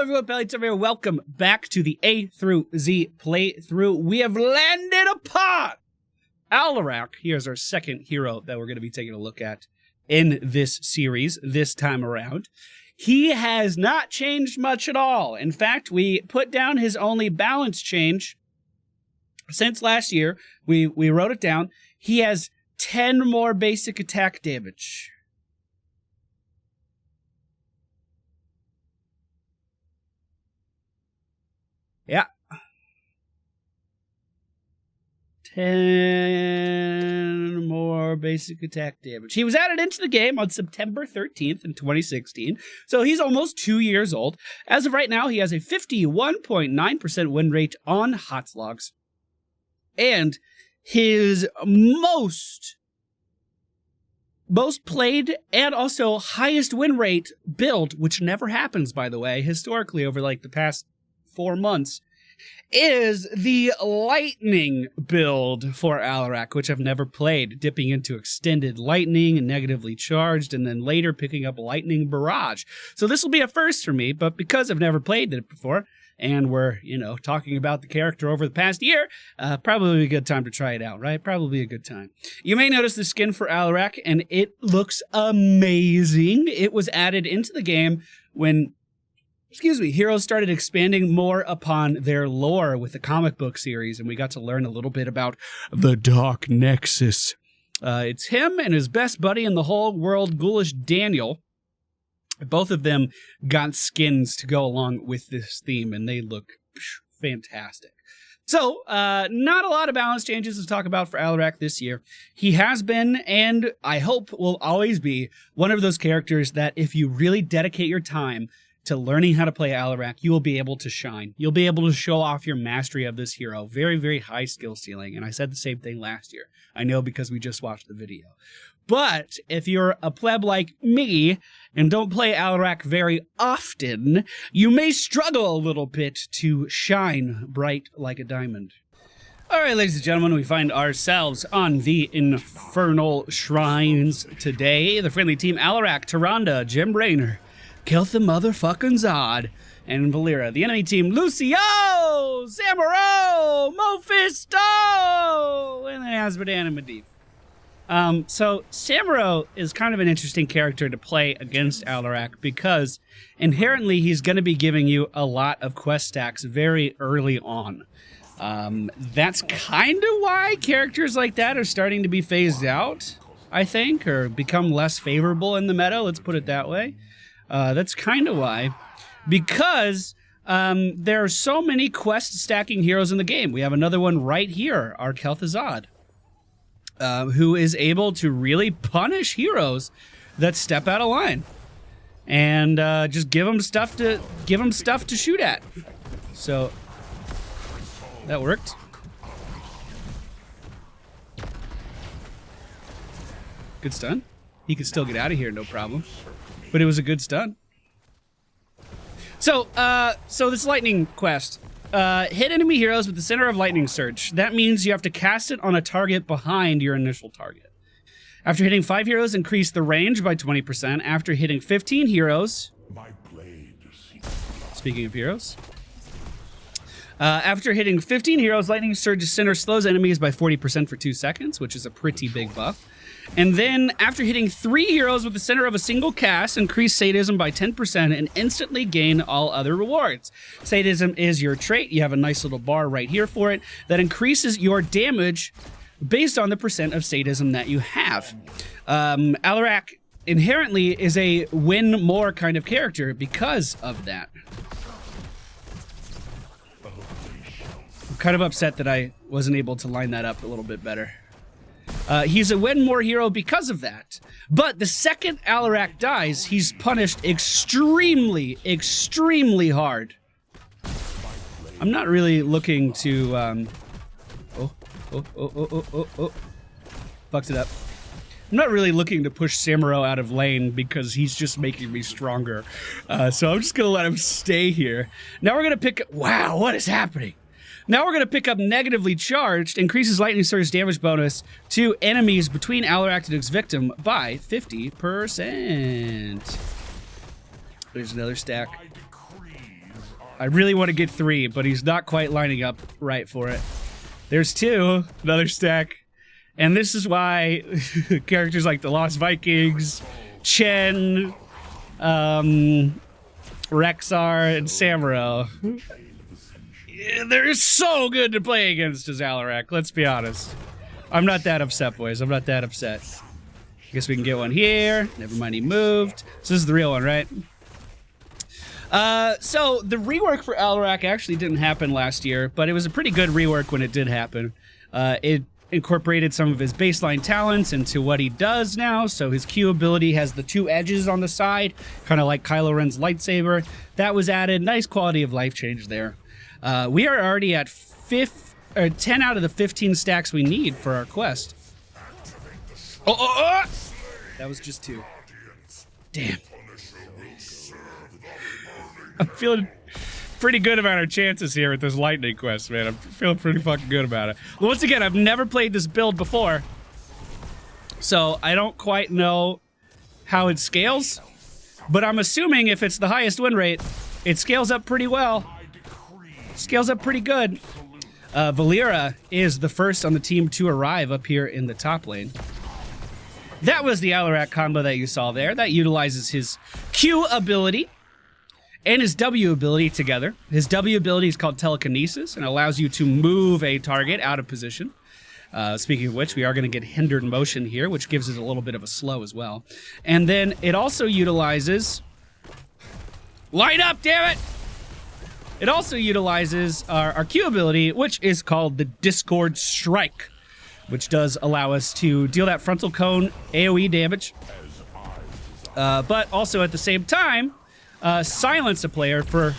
everyone, MFPallytime here. Welcome back to the A through Z playthrough. We have landed upon Alarak. Here's our second hero that we're going to be taking a look at in this series this time around. He has not changed much at all. In fact, we put down his only balance change since last year. We wrote it down. He has 10 more basic attack damage. Yeah. 10 more basic attack damage. He was added into the game on September 13th in 2016, so he's almost 2 years old. As of right now, he has a 51.9% win rate on HotS logs. And his most played and also highest win rate build, which never happens, by the way, historically over like the past 4 months, is the lightning build for Alarak, which I've never played, dipping into extended lightning and negatively charged, and then later picking up lightning barrage. So this will be a first for me, but because I've never played it before, and we're, talking about the character over the past year, probably a good time to try it out, right? Probably a good time. You may notice the skin for Alarak, and it looks amazing. It was added into the game when heroes started expanding more upon their lore with the comic book series, and we got to learn a little bit about the Dark Nexus. It's him and his best buddy in the whole world, Ghoulish Daniel. Both of them got skins to go along with this theme, and they look fantastic. So, not a lot of balance changes to talk about for Alarak this year. He has been, and I hope will always be, one of those characters that if you really dedicate your time to learning how to play Alarak, you will be able to shine. You'll be able to show off your mastery of this hero. Very, very high skill ceiling, and I said the same thing last year. I know because we just watched the video. But if you're a pleb like me and don't play Alarak very often, you may struggle a little bit to shine bright like a diamond. All right, ladies and gentlemen, we find ourselves on the Infernal Shrines today. The friendly team Alarak, Tyrande, Jim Raynor, Kel'Thuzad motherfucking Zod, and Valera. The enemy team, Lucio, Samuro, Mephisto, and then Azmodan and Medivh. So Samuro is kind of an interesting character to play against Alarak because inherently he's going to be giving you a lot of quest stacks very early on. That's kind of why characters like that are starting to be phased out, I think, or become less favorable in the meta, let's put it that way. That's kind of why. Because there are so many quest stacking heroes in the game. We have another one right here, our Kel'Thuzad. Who is able to really punish heroes that step out of line, and just give them stuff to shoot at. So that worked. Good stun. He could still get out of here, no problem. But it was a good stun. So this lightning quest. Hit enemy heroes with the center of lightning surge. That means you have to cast it on a target behind your initial target. After hitting 5 heroes, increase the range by 20%. After hitting 15 heroes... Speaking of heroes... after hitting 15 heroes, lightning surge center slows enemies by 40% for 2 seconds, which is a pretty big buff. And then, after hitting 3 heroes with the center of a single cast, increase sadism by 10% and instantly gain all other rewards. Sadism is your trait. You have a nice little bar right here for it that increases your damage based on the percent of sadism that you have. Alarak inherently is a win more kind of character because of that. I'm kind of upset that I wasn't able to line that up a little bit better. He's a win more hero because of that. But the second Alarak dies, he's punished extremely, extremely hard. I'm not really looking to, fucked it up. I'm not really looking to push Samuro out of lane because he's just making me stronger. So I'm just gonna let him stay here. Now we're gonna pick, wow, what is happening? Now we're going to pick up Negatively Charged, increases Lightning Surge damage bonus to enemies between Alarak and its victim by 50%. There's another stack. I really want to get 3, but he's not quite lining up right for it. There's 2, another stack. And this is why characters like the Lost Vikings, Chen, Rexar, and Samuro, they're so good to play against as Alarak, let's be honest. I'm not that upset, boys. I'm not that upset. Guess we can get one here. Never mind, he moved. So this is the real one, right? So the rework for Alarak actually didn't happen last year, but it was a pretty good rework when it did happen. It incorporated some of his baseline talents into what he does now, so his Q ability has the 2 edges on the side, kind of like Kylo Ren's lightsaber. That was added. Nice quality of life change there. We are already at 10 out of the 15 stacks we need for our quest. Oh! That was just 2. Damn. I'm feeling pretty good about our chances here with this lightning quest, man. I'm feeling pretty fucking good about it. Well, once again, I've never played this build before, so I don't quite know how it scales, but I'm assuming if it's the highest win rate, it scales up pretty well. Scales up pretty good. Valera is the first on the team to arrive up here in the top lane. That was the Alarak combo that you saw there. That utilizes his Q ability and his W ability together. His W ability is called telekinesis and allows you to move a target out of position. Speaking of which, we are going to get hindered motion here, which gives it a little bit of a slow as well. And then it also utilizes... Light up, damn it! It also utilizes our Q ability, which is called the Discord Strike, which does allow us to deal that frontal cone AoE damage, but also at the same time, silence a player for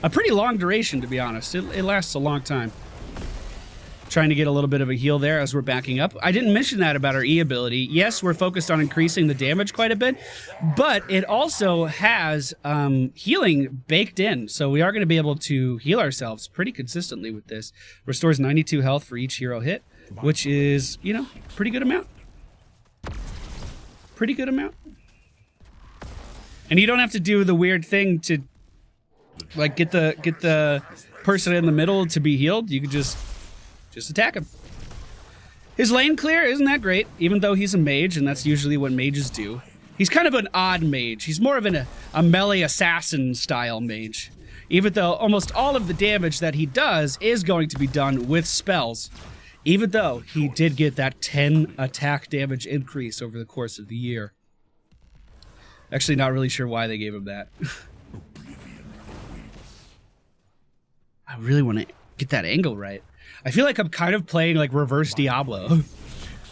a pretty long duration, to be honest. It lasts a long time. Trying to get a little bit of a heal there as we're backing up. I didn't mention that about our E ability. Yes, we're focused on increasing the damage quite a bit, but it also has healing baked in. So we are going to be able to heal ourselves pretty consistently with this. Restores 92 health for each hero hit, which is, you know, pretty good amount. Pretty good amount. And you don't have to do the weird thing to, like, get the person in the middle to be healed. You could just attack him. His lane clear isn't that great, even though he's a mage, and that's usually what mages do. He's kind of an odd mage. He's more of a melee assassin style mage, even though almost all of the damage that he does is going to be done with spells, even though he did get that 10 attack damage increase over the course of the year. Actually, not really sure why they gave him that. I really want to get that angle right. I feel like I'm kind of playing like reverse Diablo.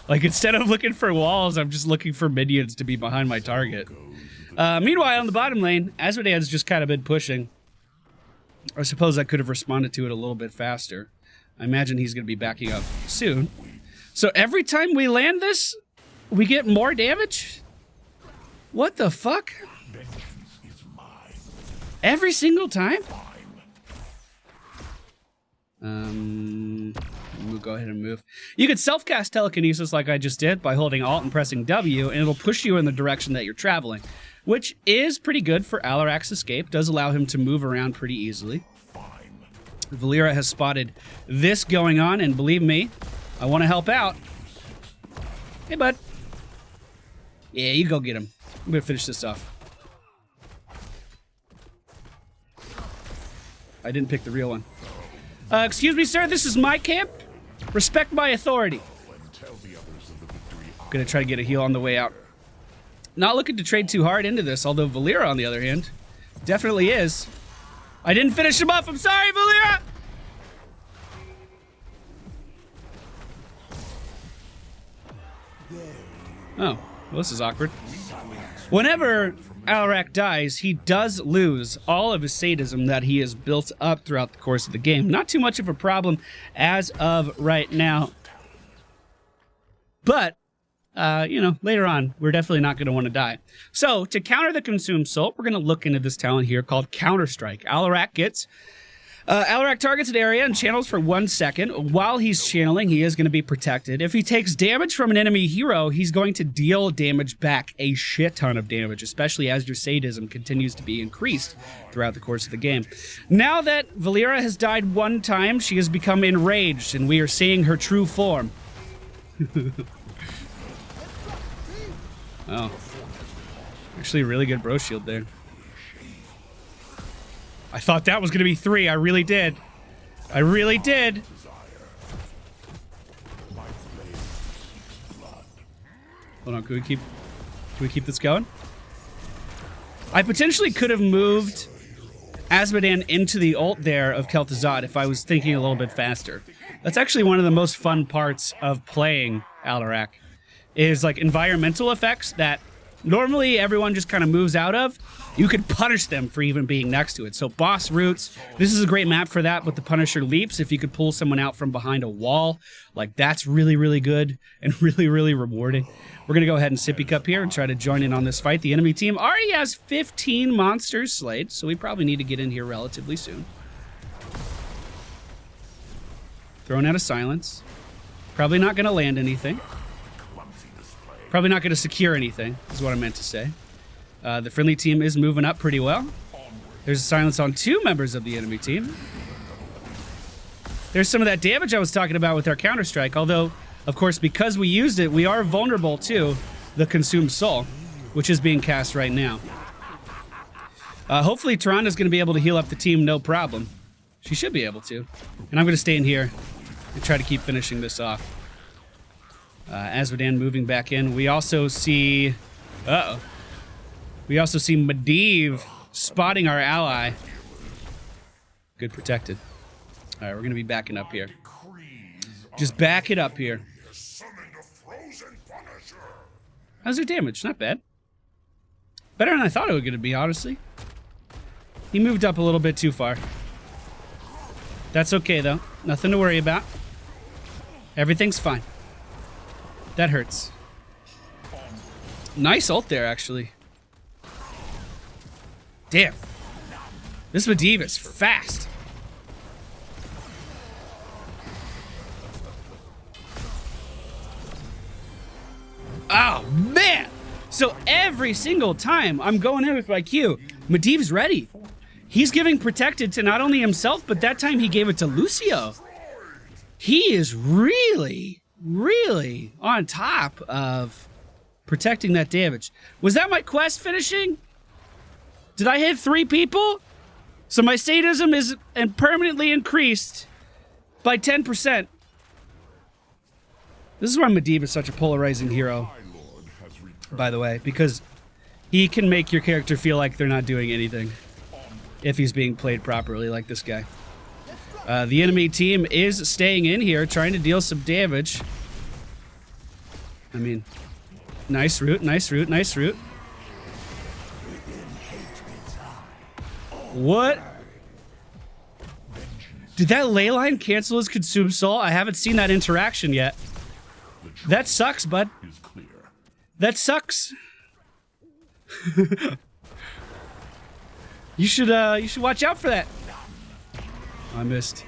Like instead of looking for walls, I'm just looking for minions to be behind my target. Meanwhile, on the bottom lane, Azmodan's just kind of been pushing. I suppose I could have responded to it a little bit faster. I imagine he's going to be backing up soon. So every time we land this, we get more damage? What the fuck? Every single time? We'll go ahead and move. You could self-cast telekinesis like I just did by holding Alt and pressing W, and it'll push you in the direction that you're traveling, which is pretty good for Alarak's escape. Does allow him to move around pretty easily. Valera has spotted this going on, and believe me, I want to help out. Hey, bud. Yeah, you go get him. I'm gonna finish this off. I didn't pick the real one. Excuse me, sir, this is my camp. Respect my authority. Gonna try to get a heal on the way out. Not looking to trade too hard into this, although Valera, on the other hand, definitely is. I didn't finish him off. I'm sorry, Valera! Oh, well, this is awkward. Whenever Alarak dies, he does lose all of his sadism that he has built up throughout the course of the game. Not too much of a problem as of right now. But, you know, later on, we're definitely not going to want to die. So, to counter the Consumed Soul, we're going to look into this talent here called Counter Strike. Alarak gets Alarak targets an area and channels for 1 second. While he's channeling, he is going to be protected. If he takes damage from an enemy hero, he's going to deal damage back, a shit ton of damage, especially as your sadism continues to be increased throughout the course of the game. Now that Valeera has died 1 time, she has become enraged, and we are seeing her true form. Oh. Actually, a really good bro shield there. I thought that was going to be 3. I really did. I really did. Hold on, can we keep this going? I potentially could have moved Azmodan into the ult there of Kel'Thuzad if I was thinking a little bit faster. That's actually one of the most fun parts of playing Alarak, is like environmental effects that normally everyone just kind of moves out of. You could punish them for even being next to it. So boss roots, this is a great map for that, but the Punisher leaps, if you could pull someone out from behind a wall, like that's really, really good and really, really rewarding. We're going to go ahead and sippy cup here and try to join in on this fight. The enemy team already has 15 monsters slayed, so we probably need to get in here relatively soon. Thrown out of silence. Probably not going to land anything. Probably not going to secure anything, is what I meant to say. The friendly team is moving up pretty well. There's a silence on 2 members of the enemy team. There's some of that damage I was talking about with our Counter-Strike, although, of course, because we used it, we are vulnerable to the Consumed Soul, which is being cast right now. Hopefully, Tyrande is going to be able to heal up the team no problem. She should be able to. And I'm going to stay in here and try to keep finishing this off. Azmodan moving back in. We also see... Uh-oh. We also see Medivh spotting our ally. Good protected. All right, we're going to be backing up here. Just back it up here. How's their damage? Not bad. Better than I thought it was going to be, honestly. He moved up a little bit too far. That's okay, though. Nothing to worry about. Everything's fine. That hurts. Nice ult there, actually. Damn. This Medivh is fast. Oh, man. So every single time I'm going in with my Q, Medivh's ready. He's giving protected to not only himself, but that time he gave it to Lucio. He is really, really on top of protecting that damage. Was that my quest finishing? Did I hit 3 people? So my sadism is permanently increased by 10%. This is why Medivh is such a polarizing hero, by the way, because he can make your character feel like they're not doing anything if he's being played properly, like this guy. The enemy team is staying in here, trying to deal some damage. I mean, nice root, nice root, nice root. What? Did that ley line cancel his Consumed Soul? I haven't seen that interaction yet. That sucks, bud. That sucks. You should watch out for that. I missed.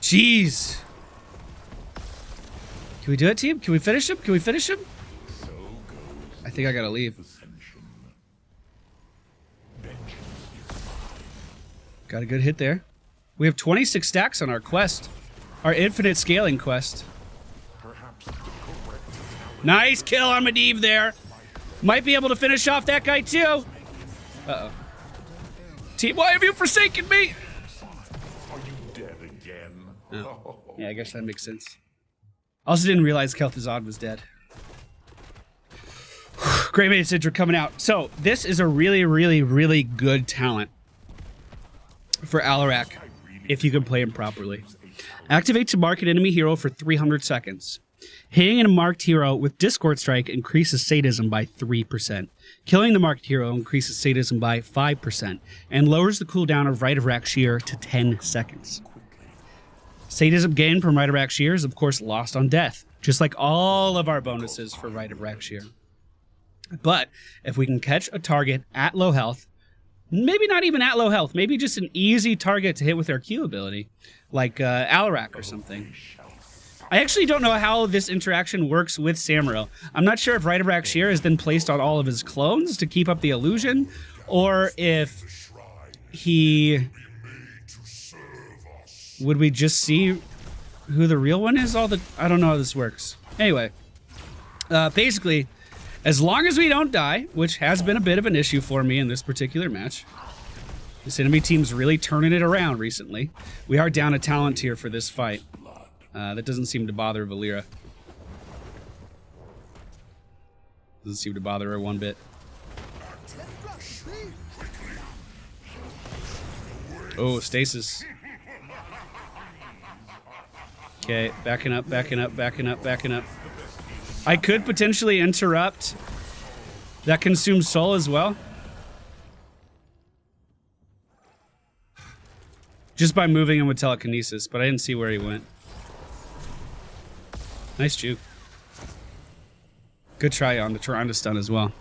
Jeez. Can we do it, team? Can we finish him? Can we finish him? I think I gotta leave. Got a good hit there. We have 26 stacks on our quest. Our infinite scaling quest. Nice kill on Medivh there. Might be able to finish off that guy too. Uh-oh. Team, why have you forsaken me? Are you dead again? Oh. Yeah, I guess that makes sense. Also didn't realize Kel'Thuzad was dead. Great Mate Sidra coming out. So this is a really, really, really good talent for Alarak if you can play him properly. Activate to mark an enemy hero for 300 seconds. Hitting a marked hero with Discord Strike increases sadism by 3%. Killing the marked hero increases sadism by 5% and lowers the cooldown of Rite of Rak'Shir to 10 seconds. Sadism gained from Rite of Rak'Shir is of course lost on death, just like all of our bonuses for Rite of Rak'Shir. But if we can catch a target at low health maybe not even at low health, maybe just an easy target to hit with our Q ability, like Alarak or something. I actually don't know how this interaction works with Samuro. I'm not sure if Rite of Rakshir has been placed on all of his clones to keep up the illusion, or if he... Would we just see who the real one is? I don't know how this works. Anyway, basically, as long as we don't die, which has been a bit of an issue for me in this particular match, this enemy team's really turning it around recently. We are down a talent tier for this fight. That doesn't seem to bother Valera. Doesn't seem to bother her one bit. Oh, stasis. Okay, backing up, backing up, backing up, backing up. I could potentially interrupt that consumed soul as well. Just by moving him with telekinesis, but I didn't see where he went. Nice juke. Good try on the Tyrande stun as well.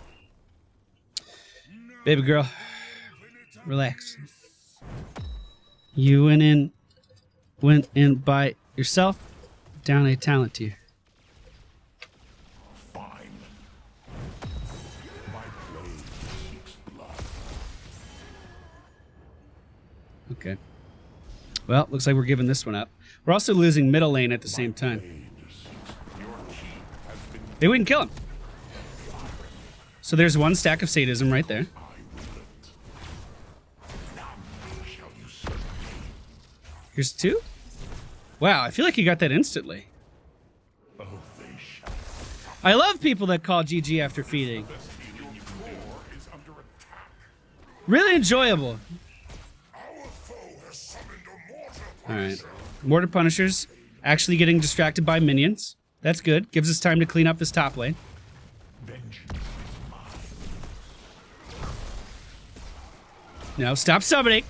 Baby girl, relax. You went in by yourself, down a talent tier. Fine. My blade keeps blood. Okay. Well, looks like we're giving this one up. We're also losing middle lane at the same time. Maybe we can kill him. So there's one stack of sadism right there. Here's two. Wow, I feel like you got that instantly. I love people that call GG after feeding. Really enjoyable. Alright. Mortar Punishers actually getting distracted by minions. That's good. Gives us time to clean up this top lane. No, stop summoning.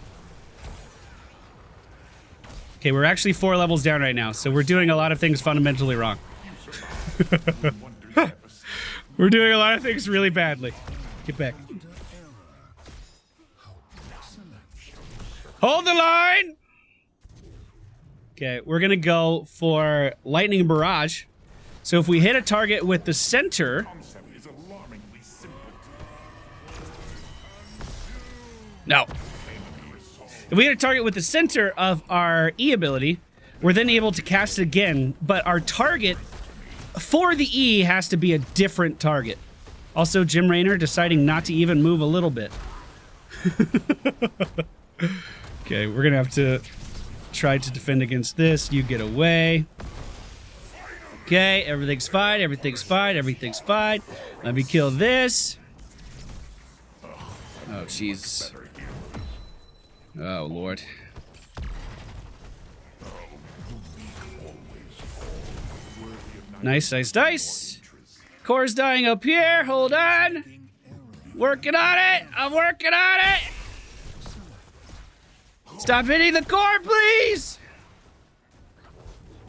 Okay, we're actually 4 levels down right now, so we're doing a lot of things fundamentally wrong. We're doing a lot of things really badly. Get back. Hold the line! Okay, we're gonna go for Lightning Barrage. So if we hit a target with the center... No. If we hit a target with the center of our E ability, we're then able to cast it again, but our target for the E has to be a different target. Also, Jim Raynor deciding not to even move a little bit. Okay, we're gonna have to try to defend against this. You get away. Okay, everything's fine, everything's fine, everything's fine. Let me kill this. Oh, jeez. Oh, Lord. Nice, nice, nice. Core's dying up here. Hold on. Working on it. I'm working on it. Stop hitting the core, please.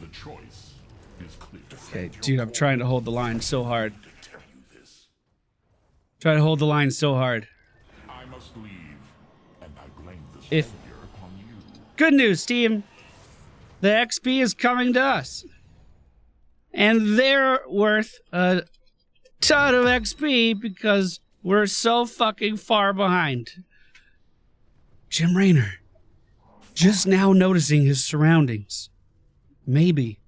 The choice is clear. Okay, dude, I'm trying to hold the line so hard. Try to hold the line so hard. I must leave, and I blame this If failure upon you. good news, team. The XP is coming to us. And they're worth a ton of XP because we're so fucking far behind. Jim Raynor, just now noticing his surroundings. Maybe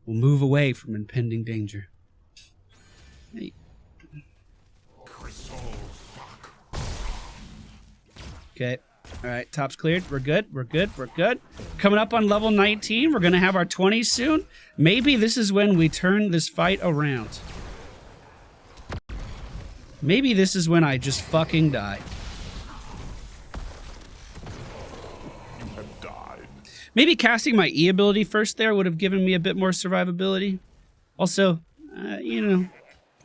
we'll move away from impending danger. Hey. Okay. Alright, top's cleared. We're good. We're good. We're good. Coming up on level 19. We're going to have our 20s soon. Maybe this is when we turn this fight around. Maybe this is when I just fucking die. You have died. Maybe casting my E ability first there would have given me a bit more survivability. Also, you know,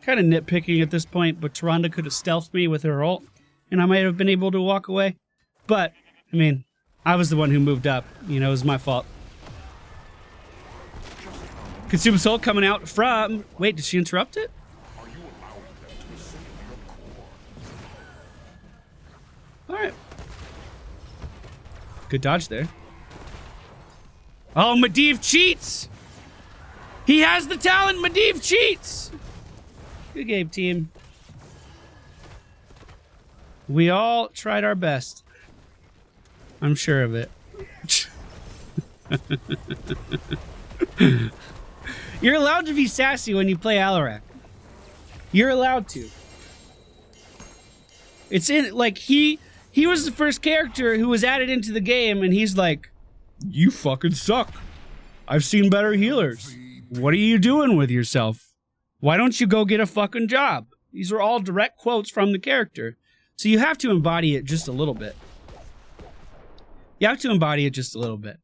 kind of nitpicking at this point, but Tyrande could have stealthed me with her ult, and I might have been able to walk away. But, I mean, I was the one who moved up. You know, it was my fault. Consume Soul coming out from... Wait, did she interrupt it? Are you allowing them to assault your core? Alright. Good dodge there. Oh, Medivh cheats! He has the talent, Medivh cheats! Good game, team. We all tried our best. I'm sure of it. You're allowed to be sassy when you play Alarak. You're allowed to. It's in, like, he was the first character who was added into the game, and he's like, you fucking suck. I've seen better healers. What are you doing with yourself? Why don't you go get a fucking job? These are all direct quotes from the character. So you have to embody it just a little bit. You have to embody it just a little bit.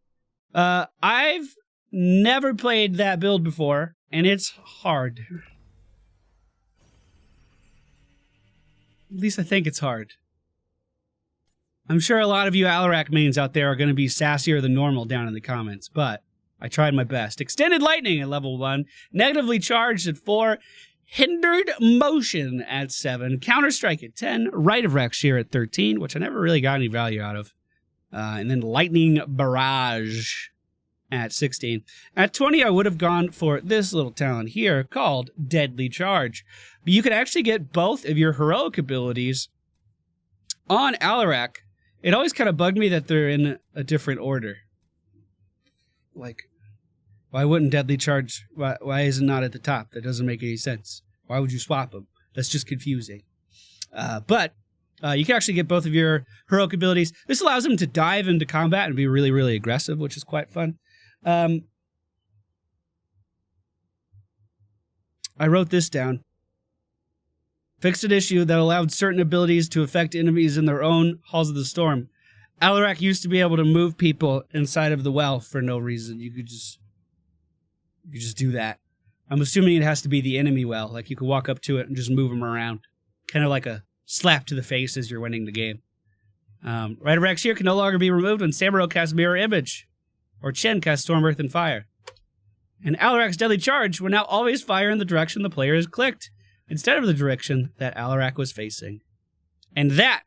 I've never played that build before, and it's hard. At least I think it's hard. I'm sure a lot of you Alarak mains out there are going to be sassier than normal down in the comments, but I tried my best. Extended Lightning at level 1, negatively charged at 4, Hindered Motion at 7, Counter Strike at 10, Rite of Rakshir at 13, which I never really got any value out of, and then Lightning Barrage at 16. At 20, I would have gone for this little talent here called Deadly Charge. But you can actually get both of your heroic abilities on Alarak. It always kind of bugged me that they're in a different order. Like, why wouldn't Deadly Charge, why is it not at the top? That doesn't make any sense. Why would you swap them? That's just confusing. But you can actually get both of your heroic abilities. This allows them to dive into combat and be really, really aggressive, which is quite fun. I wrote this down. Fixed an issue that allowed certain abilities to affect enemies in their own Halls of the Storm. Alarak used to be able to move people inside of the well for no reason. You could just do that. I'm assuming it has to be the enemy well. Like, you could walk up to it and just move them around. Kind of like a slap to the face as you're winning the game. Rite of Rakshir can no longer be removed when Samuro casts Mirror Image, or Chen casts Storm, Earth, and Fire. And Alarak's Deadly Charge will now always fire in the direction the player has clicked, instead of the direction that Alarak was facing. And that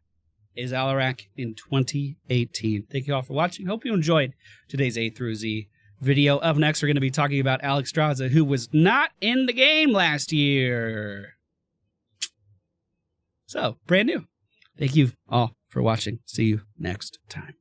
is Alarak in 2018. Thank you all for watching. Hope you enjoyed today's A through Z video. Up next, we're going to be talking about Alexstrasza, who was not in the game last year. So, brand new. Thank you all for watching. See you next time.